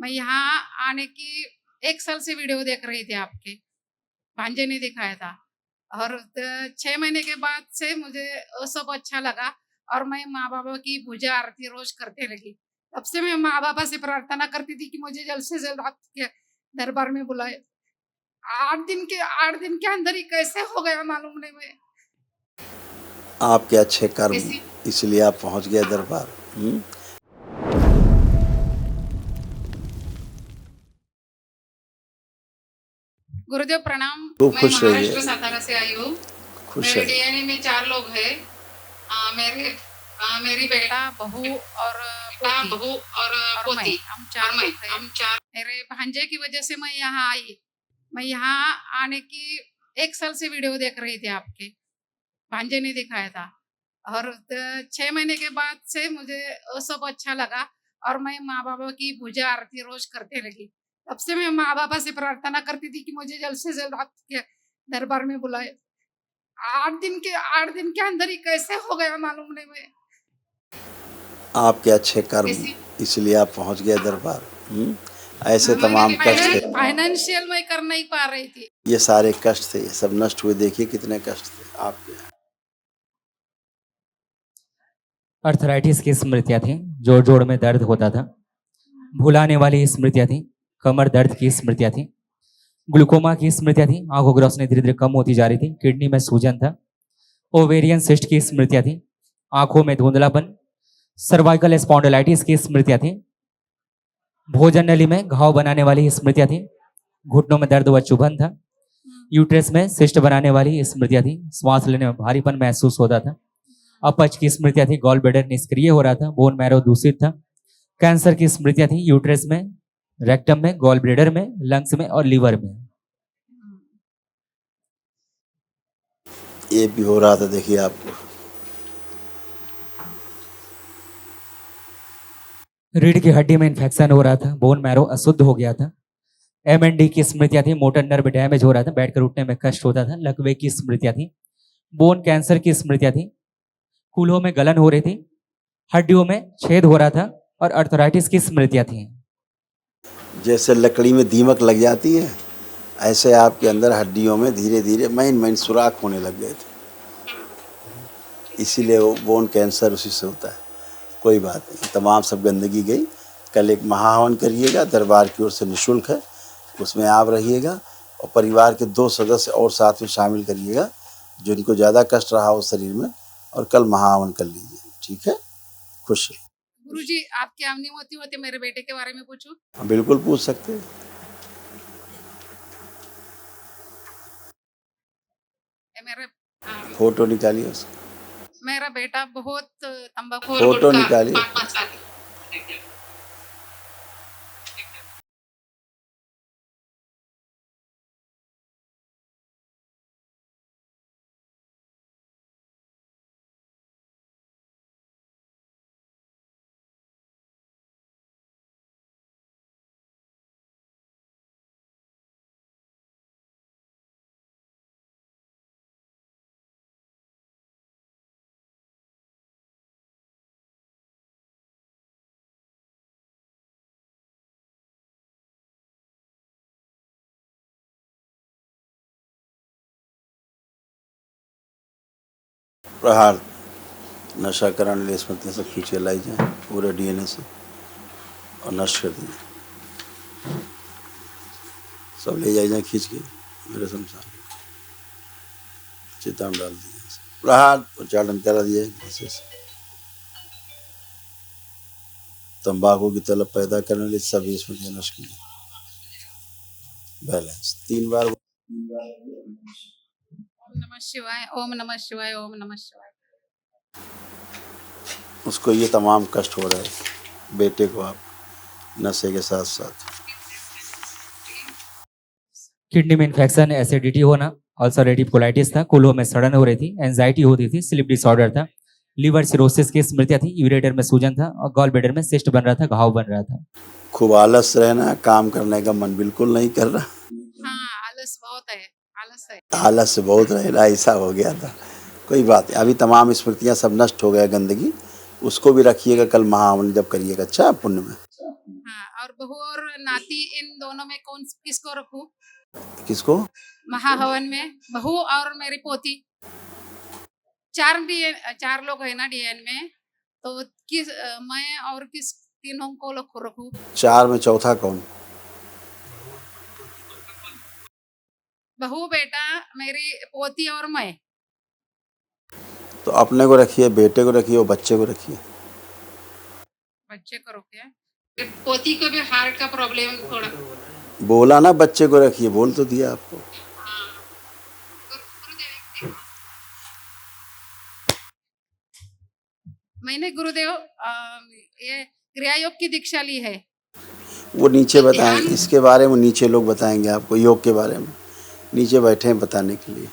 मैं यहाँ आने की 1 साल से वीडियो देख रही थी आपके, भांजे ने दिखाया था। और 6 महीने के बाद से मुझे सब अच्छा लगा और मैं माँ बाबा की पूजा आरती रोज करते लगी। तब से मैं माँ बाबा से प्रार्थना करती थी कि मुझे जल्द से जल्द आपके दरबार में बुलाए। 8 दिन के अंदर ही कैसे हो गया मालूम नहीं। मैं आपके अच्छे कर्म कैसी इसलिए आप पहुंच गए दरबार। गुरुदेव प्रणाम। खूब मैं खुश रहिए, महाराष्ट्र सातारा से आई हूँ। खुश मेरे रहिए। डीएनए में 4 लोग हैं। मेरी बेटा, बहू और पोती, हम 4 लोग हैं। मेरे भांजे की वजह से मैं यहाँ आई। मैं यहाँ आने की 1 साल से वीडियो देख रही थी आपके, भांजे ने दिखाया था। और 6 महीने के बाद से मुझे सब अच्छा लगा और मैं माँ बाबा की पूजा आरती रोज करते लगी। तब से मैं माँ बाबा से प्रार्थना करती थी कि मुझे जल्द से जल्द आपके दरबार में बुलाए। 8 दिन के अंदर ही कैसे हो गया मालूम नहीं। मैं आपके अच्छे कर्म कैसी इसलिए आप पहुंच गए दरबार। ऐसे तमाम कष्ट थे, फाइनेंशियल मैं कर नहीं पा रही थी। ये सारे कष्ट थे, ये सब नष्ट हुए। देखिए कितने कष्ट थे आपके। अर्थराइटिस की स्मृतियाँ थी, जोड़ जोड़ में दर्द होता था, भुलाने वाली स्मृतियाँ थी, कमर दर्द की स्मृतियाँ थी, ग्लूकोमा की स्मृतियाँ थी, आंखों की रोशनी धीरे धीरे कम होती जा रही थी, किडनी में सूजन था, ओवेरियन सिस्ट की स्मृतियाँ थी, आंखों में धुंधलापन, सर्वाइकल स्पॉन्डिलाइटिस की स्मृतियाँ थी, भोजन नली में घाव बनाने वाली स्मृतियाँ थी, घुटनों में दर्द व चुभन था, यूट्रस में सिस्ट बनाने वाली स्मृतियाँ थी, श्वास लेने में भारीपन महसूस होता था, अपच की स्मृतियाँ थी, गॉल ब्लैडर निष्क्रिय हो रहा था, बोन मैरो दूषित था, कैंसर की स्मृतियाँ थी, यूट्रस में, रेक्टम में, गॉल ब्लैडर में, लंग्स में और लीवर में। ये भी हो रहा था, देखिए आपको। रीढ़ की हड्डी में इन्फेक्शन हो रहा था, बोन मैरो अशुद्ध हो गया था, एमएनडी की स्मृतियाँ थी, मोटर नर्व डैमेज हो रहा था, बैठकर उठने में कष्ट होता था, लकवे की स्मृतियाँ थी, बोन कैंसर की स्मृतियाँ थी, कूल्हों में गलन हो रही थी, हड्डियों में छेद हो रहा था और अर्थराइटिस की स्मृतियाँ थी। जैसे लकड़ी में दीमक लग जाती है, ऐसे आपके अंदर हड्डियों में धीरे धीरे महीन सुराख होने लग गए थे। इसीलिए वो बोन कैंसर उसी से होता है। कोई बात नहीं, तमाम सब गंदगी गई। कल एक महाहवन करिएगा, दरबार की ओर से निःशुल्क है, उसमें आप रहिएगा और परिवार के 2 सदस्य और साथ में शामिल करिएगा जिनको ज़्यादा कष्ट रहा हो शरीर में, और कल महाहवन कर लीजिए। ठीक है, खुश रहिए। गुरुजी, आपकी अनुमति होती मेरे बेटे के बारे में पूछूं? हाँ, बिल्कुल पूछ सकते हैं। मेरा फोटो निकालिए उसका, मेरा बेटा बहुत तंबाकू फोटो निकालिए। प्रहार नशा करण ले स्मृतियाँ सब खींच के लाई जाए पूरे डीएनए से और नष्ट कर दीजिए। सब ले जाए खींच के मेरे शमशान चिता में डाल दिए। प्रहार उच्चारण करा दिए। तंबाकू की तलब पैदा करने लिए सभी स्मृतियाँ नष्ट की। बैलेंस 3 बार। ओम नमः शिवाय, ओम नमः शिवाय, ओम नमः शिवाय। उसको ये तमाम कष्ट हो रहे हैं, बेटे को आप नशे के साथ साथ। किडनी में इन्फेक्शन, एसिडिटी होना, अल्सरेटिव कोलाइटिस था, कूल्हों में सड़न हो रही थी, एंजाइटी होती थी, स्लीप डिसऑर्डर था, लीवर सिरोसिस की स्मृतियाँ थी, यूरेटर में सूजन था और गॉल ब्लैडर में सिस्ट बन रहा था, घाव बन रहा था। खूब आलस रहना, काम करने का मन बिल्कुल नहीं कर रहा। हाँ, आलस बहुत है, आलस है। आलस से बहुत रहना, ऐसा हो गया था। कोई बात नहीं, अभी तमाम स्मृतियाँ सब नष्ट हो गया, गंदगी उसको भी रखिएगा, कल महाहवन जब करिएगा। अच्छा, पुण्य में। हाँ, और बहू और नाती, इन दोनों में किसको रखूं? किसको? महाहवन में बहू और मेरी पोती। 4 लोग है ना डीएन में, तो मैं और किस तीनों को रखूं? 4 में चौथा कौन? बहू, बेटा, मेरी पोती और मैं। तो अपने को रखिए, बेटे को रखिए और बच्चे को रखिए। बच्चे को रखिए। पोती को भी हार्ट का प्रॉब्लम थोड़ा। बोला ना बच्चे को रखिए, बोल तो दिया आपको। मैंने गुरुदेव ये क्रिया योग की दीक्षा ली है। वो नीचे बताएं, इसके बारे में नीचे लोग बताएंगे आपको, योग के बारे में नीचे बैठे हैं बताने के लिए।